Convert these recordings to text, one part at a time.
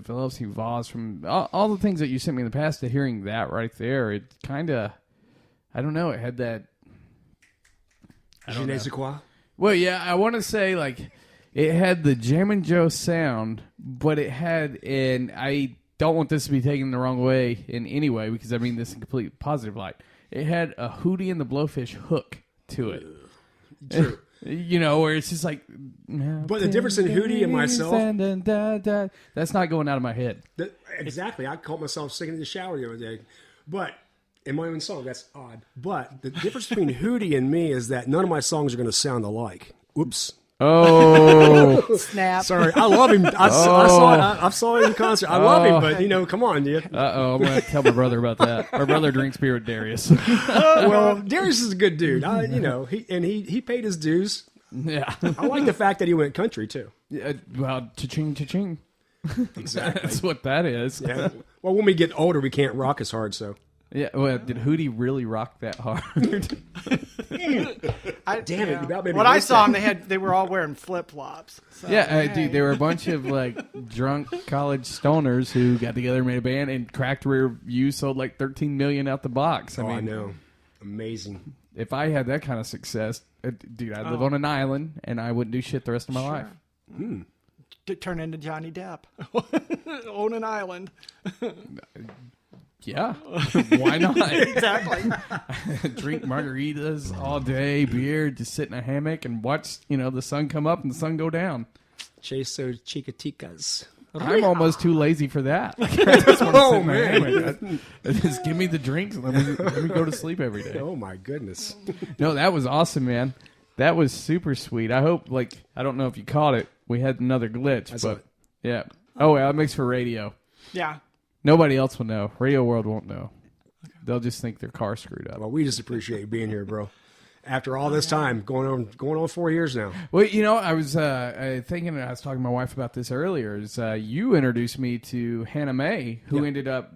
develops, evolves from all the things that you sent me in the past to hearing that right there. It kind of, I don't know, it had that. Je ne sais quoi? Well, yeah, I want to say like it had the Jammin' Joe sound, but it had, and I don't want this to be taken the wrong way in any way because I mean this in complete positive light. It had a Hootie and the Blowfish hook to it. True. You know, where it's just like... But the difference in Hootie and myself... That's not going out of my head. Exactly. I caught myself singing in the shower the other day. But, in my own song, that's odd. But the difference between Hootie and me is that none of my songs are going to sound alike. Oops. Oh. Snap. Sorry. I love him. I saw him in concert. I love him, but, come on, dude. Uh-oh. I'm going to tell my brother about that. My brother drinks beer with Darius. Well, Darius is a good dude. He paid his dues. Yeah. I like the fact that he went country, too. Well, cha-ching, cha-ching. Exactly. That's what that is. Yeah. Well, when we get older, we can't rock as hard, so. Yeah, well, did Hootie really rock that hard? Damn it! About when I saw them, they were all wearing flip flops. So, yeah, dude, they were a bunch of like drunk college stoners who got together, made a band, and Cracked Rear View sold like 13 million out the box. I know, amazing. If I had that kind of success, dude, I'd live on an island and I wouldn't do shit the rest of my life. Turn into Johnny Depp, own an island. Yeah, why not? Exactly. Drink margaritas all day, beer, just sit in a hammock and watch, the sun come up and the sun go down. Chase those chiquiticas. I'm almost too lazy for that. I just want to sit in a hammock. Just give me the drinks and let me go to sleep every day. Oh my goodness. No, that was awesome, man. That was super sweet. I hope, I don't know if you caught it. We had another glitch, but yeah. Oh, well, it makes for radio. Yeah. Nobody else will know. Radio World won't know. Okay. They'll just think their car screwed up. Well, we just appreciate you being here, bro. After all this time, going on 4 years now. Well, I was thinking, I was talking to my wife about this earlier. You introduced me to Hannah Mae, who ended up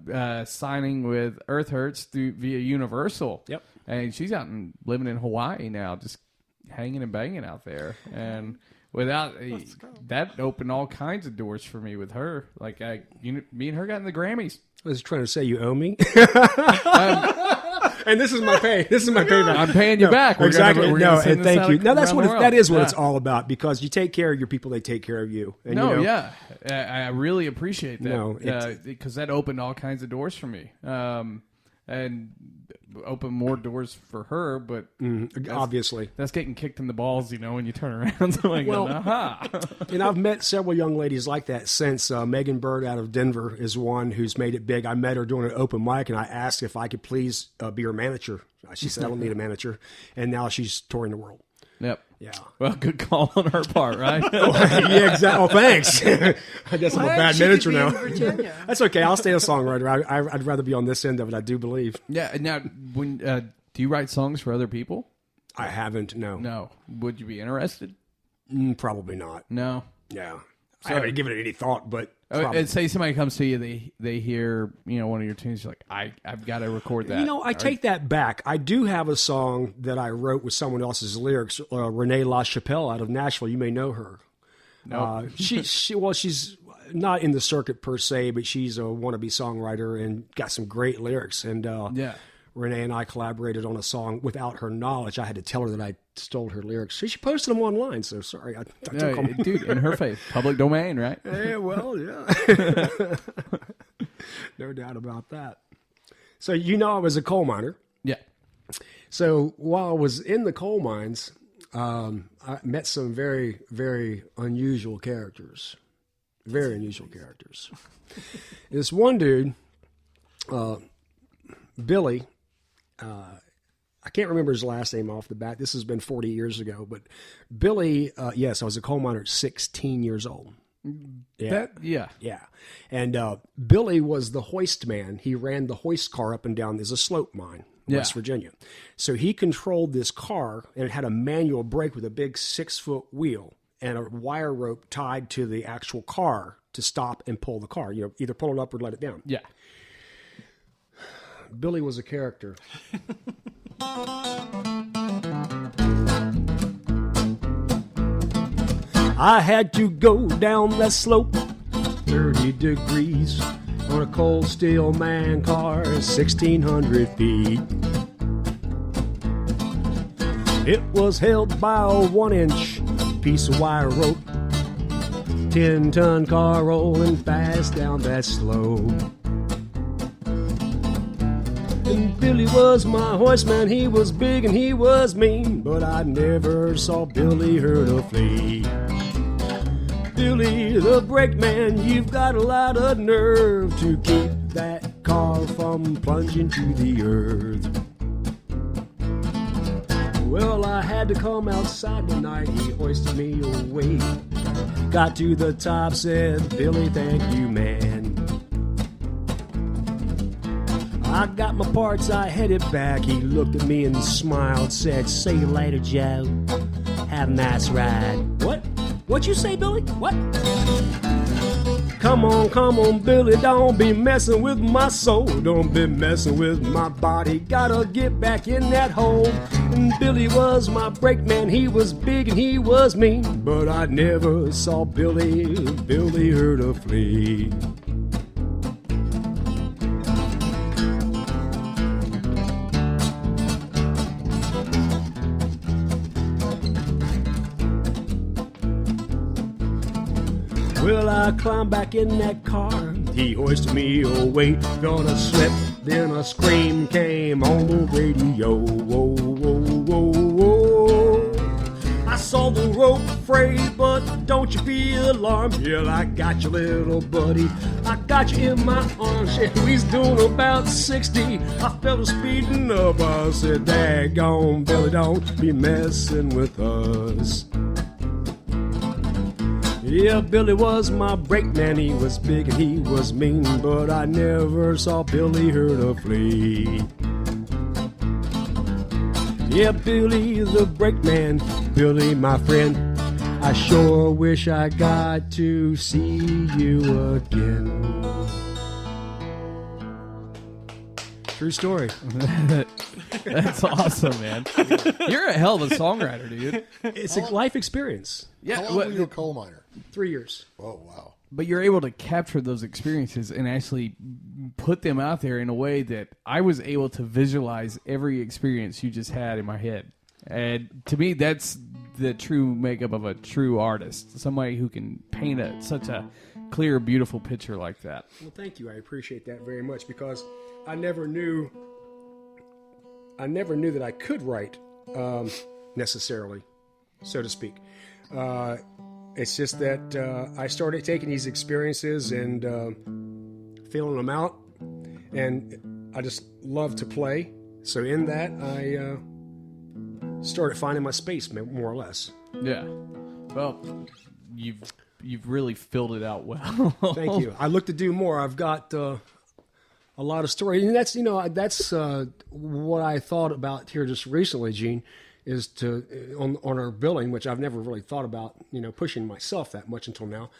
signing with Earth Hurts via Universal. Yep. And she's out and living in Hawaii now, just hanging and banging out there. And without that opened all kinds of doors for me with her. Like me and her got in the Grammys. I was trying to say you owe me. And this is my pay. This is my payback. I'm paying you back. Exactly. And thank you. No, that's that is what it's it's all about. Because you take care of your people, they take care of you. And, I really appreciate that. No, because that opened all kinds of doors for me. And open more doors for her, but obviously that's getting kicked in the balls, when you turn around. So aha. And I've met several young ladies like that since. Megan Bird out of Denver is one who's made it big. I met her doing an open mic, and I asked if I could please be her manager. She said, I don't need a manager. And now she's touring the world. Yep. Yeah. Well, good call on her part, right? Yeah, exactly. Oh, thanks. I guess I'm a bad manager now. That's okay. I'll stay a songwriter. I'd rather be on this end of it, I do believe. Yeah. Now, when do you write songs for other people? I haven't, no. No. Would you be interested? Probably not. No. Yeah. I haven't given it any thought, but and say somebody comes to you, they hear one of your tunes, you're like, I've got to record that. I take that back. I do have a song that I wrote with someone else's lyrics. Renee LaChapelle out of Nashville. You may know her. No. She's not in the circuit per se, but she's a wannabe songwriter and got some great lyrics. And Renee and I collaborated on a song without her knowledge. I had to tell her that I stole her lyrics. She posted them online, so sorry. I took them. Dude, in her face. Public domain, right? Yeah, well, yeah. No doubt about that. So I was a coal miner. Yeah. So while I was in the coal mines, I met some very, very unusual characters. Very unusual characters. This one dude, Billy, I can't remember his last name off the bat. This has been 40 years ago. But Billy, yes, I was a coal miner at 16 years old. Yeah. Yeah. And Billy was the hoist man. He ran the hoist car up and down. There's a slope mine in West Virginia. So he controlled this car, and it had a manual brake with a big 6-foot wheel and a wire rope tied to the actual car to stop and pull the car. Either pull it up or let it down. Yeah. Billy was a character. I had to go down that slope 30 degrees on a cold steel man car, 1,600 feet. It was held by a 1-inch piece of wire rope. 10-ton car rolling fast down that slope. And Billy was my horseman, he was big and he was mean, but I never saw Billy hurt a flea. Billy the brakeman, you've got a lot of nerve to keep that car from plunging to the earth. Well, I had to come outside one night, he hoisted me away. Got to the top, said, Billy, thank you, man. I got my parts, I headed back. He looked at me and smiled, said, see you later, Joe. Have a nice ride. What? What'd you say, Billy? What? Come on, Billy, don't be messing with my soul. Don't be messing with my body. Gotta get back in that hole. And Billy was my brakeman. He was big and he was mean, but I never saw Billy hurt a flea. Well, I climbed back in that car. He hoisted me away. Gonna slip, then a scream came on the radio. Whoa, whoa, whoa, whoa. I saw the rope fray, but don't you be alarmed. Yeah, I got you, little buddy. I got you in my arms. Yeah, he's doing about 60. I felt her speeding up. I said, daggone, Billy, don't be messing with us. Yeah, Billy was my brakeman. He was big and he was mean, but I never saw Billy hurt a flea. Yeah, Billy the brakeman, Billy my friend, I sure wish I got to see you again. True story. That's awesome, man. You're a hell of a songwriter, dude. It's a life experience. Yeah. How long were you a coal miner? 3 years. Oh, wow. But you're able to capture those experiences and actually put them out there in a way that I was able to visualize every experience you just had in my head. And to me, that's the true makeup of a true artist. Somebody who can paint such a clear, beautiful picture like that. Well, thank you. I appreciate that very much because I never knew that I could write necessarily, so to speak. It's just that I started taking these experiences and feeling them out, and I just love to play. So in that, I started finding my space, more or less. Yeah. Well, you've really filled it out well. Thank you. I look to do more. I've got a lot of stories, and that's what I thought about here just recently, Gene. Is to on our billing, which I've never really thought about, pushing myself that much until now.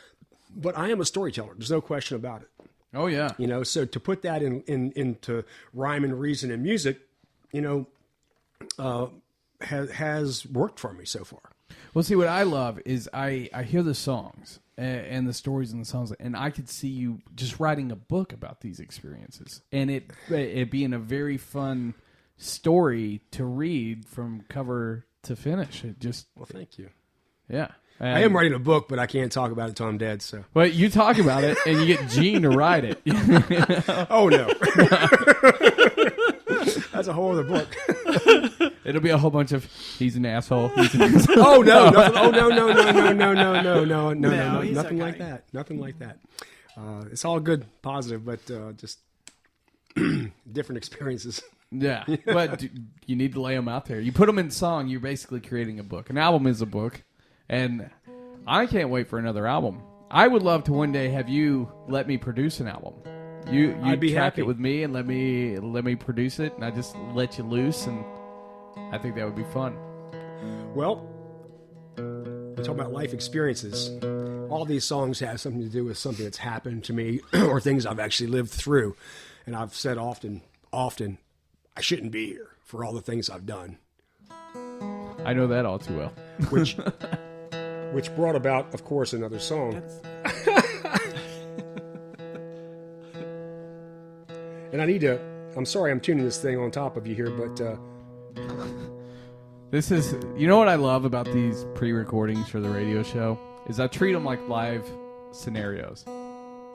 But I am a storyteller. There's no question about it. Oh yeah. So to put that into rhyme and reason and music, has worked for me so far. Well, see, what I love is I hear the songs and the stories in the songs, and I could see you just writing a book about these experiences, and it being a very fun story to read from cover to finish. Well, thank you. Yeah. I am writing a book, but I can't talk about it until I'm dead. So, well, you talk about it, and you get Gene to write it. Oh no, that's a whole other book. It'll be a whole bunch of he's an asshole. He's an asshole. Oh no! No! Nothing like that. Nothing like that. It's all good, positive, but just different experiences. Yeah, but you need to lay them out there. You put them in song, you're basically creating a book. An album is a book, and I can't wait for another album. I would love to one day have you let me produce an album. You track happy. it with me and let me produce it, and I just let you loose, and I think that would be fun. Well, we're talking about life experiences. All these songs have something to do with something that's happened to me or things I've actually lived through, and I've said often. I shouldn't be here for all the things I've done. I know that all too well. Which brought about, of course, another song. And I need to. I'm sorry, I'm tuning this thing on top of you here, but this is. You know what I love about these pre-recordings for the radio show is I treat them like live scenarios.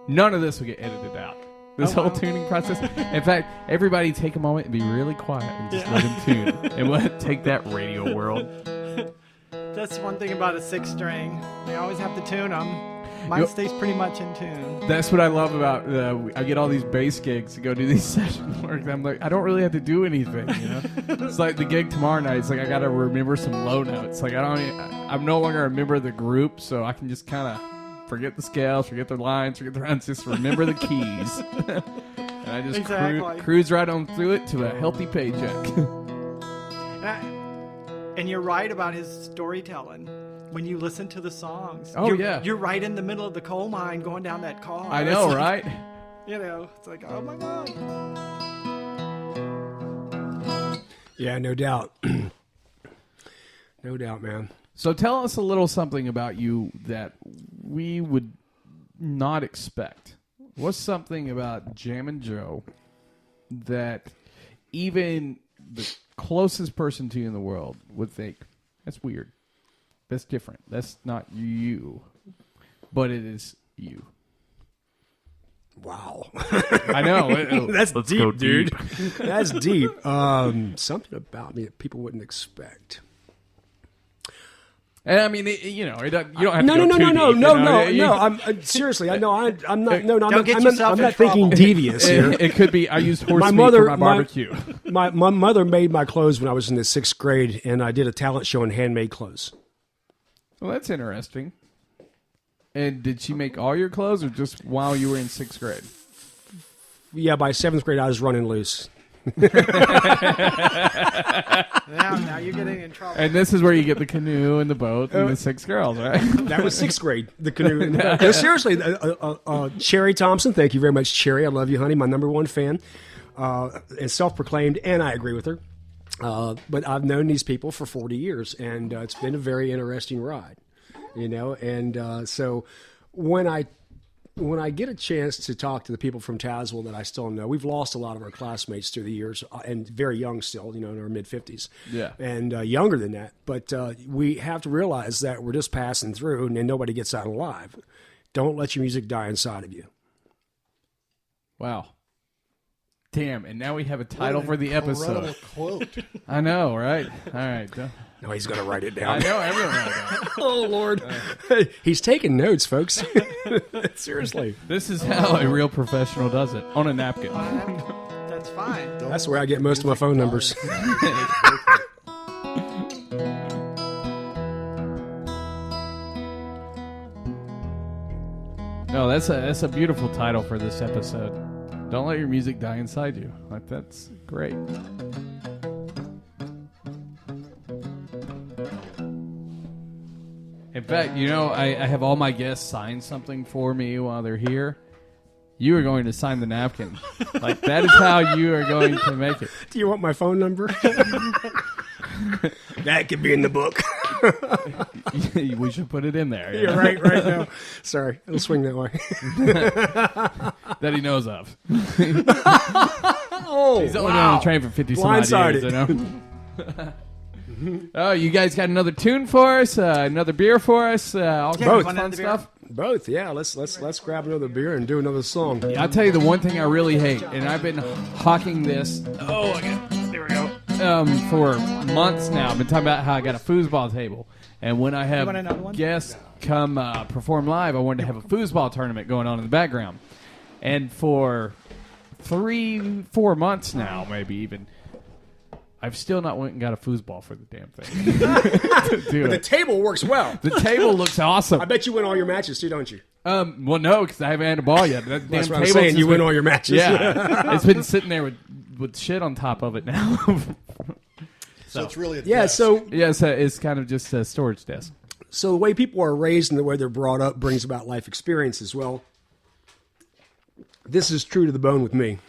None of this will get edited out. This whole tuning process. In fact, everybody take a moment and be really quiet and just let them tune, and we'll take that radio world. That's one thing about a 6-string. They always have to tune them. Mine stays pretty much in tune. That's what I love about. I get all these bass gigs to go do these session work. And I'm like, I don't really have to do anything. You know, it's like the gig tomorrow night. It's like I got to remember some low notes. Like I'm no longer a member of the group, so I can just kind of forget the scales, forget the lines, forget the rounds, just remember the keys. And I just cruise right on through it to a healthy paycheck. And you're right about his storytelling. When you listen to the songs, you're right in the middle of the coal mine going down that car. I know, like, right? You know, it's like, oh my God. Yeah, no doubt. No doubt, man. So tell us a little something about you that we would not expect. What's something about Jammin' Joe that even the closest person to you in the world would think, that's weird? That's different. That's not you, but it is you. Wow. I know. That's deep, dude. That's deep. Something about me that people wouldn't expect. And I mean, you don't have to go No. I'm seriously. I know. I'm not. No, I'm not thinking devious here. It could be. I used horse meat for my barbecue. My mother made my clothes when I was in the 6th grade, and I did a talent show in handmade clothes. Well, that's interesting. And did she make all your clothes, or just while you were in 6th grade? Yeah, by 7th grade, I was running loose. Now you're getting in trouble. And this is where you get the canoe and the boat and the 6 girls, right? That was 6th grade. The canoe. And the boat. No, seriously, Cherry Thompson. Thank you very much, Cherry. I love you, honey. My #1 fan, and self-proclaimed. And I agree with her. But I've known these people for 40 years, and it's been a very interesting ride, you know. And so when I get a chance to talk to the people from Tazewell that I still know, we've lost a lot of our classmates through the years, and very young still, you know, in our mid-50s, and younger than that. But we have to realize that we're just passing through, and nobody gets out alive. Don't let your music die inside of you. Wow. Damn, and now we have a title for the episode. Quote. I know, right? All right. No, he's going to write it down. I know, everyone knows that. Oh, Lord. He's taking notes, folks. Seriously. This is how a real professional does it, on a napkin. That's fine. That's where I get most of my phone numbers. No, that's a beautiful title for this episode. Don't let your music die inside you. Like, that's great. In fact, you know, I have all my guests sign something for me while they're here. You are going to sign the napkin. Like, that is how you are going to make it. Do you want my phone number? That could be in the book. We should put it in there. You're right now. Sorry, it'll swing that way. That he knows of. Oh, he's only been on the train for 50 some odd years, you know? Oh, you guys got another tune for us? Another beer for us? All kinds of fun stuff? Both, yeah. Let's grab another beer and do another song. Yeah, I'll tell you the one thing I really hate, and I've been hawking this. Oh, there we go. For months now. I've been talking about how I got a foosball table, and when I have guests come perform live, I wanted to have a foosball tournament going on in the background. And for 3-4 months now, maybe even, I've still not went and got a foosball for the damn thing. But the table works well. The table looks awesome. I bet you win all your matches too, don't you? Well, no, because I haven't had a ball yet. That That's what I'm saying. You win all your matches. Yeah, it's been sitting there with shit on top of it now. So it's really a desk. It's kind of just a storage desk. So the way people are raised and the way they're brought up brings about life experiences. Well, this is true to the bone with me.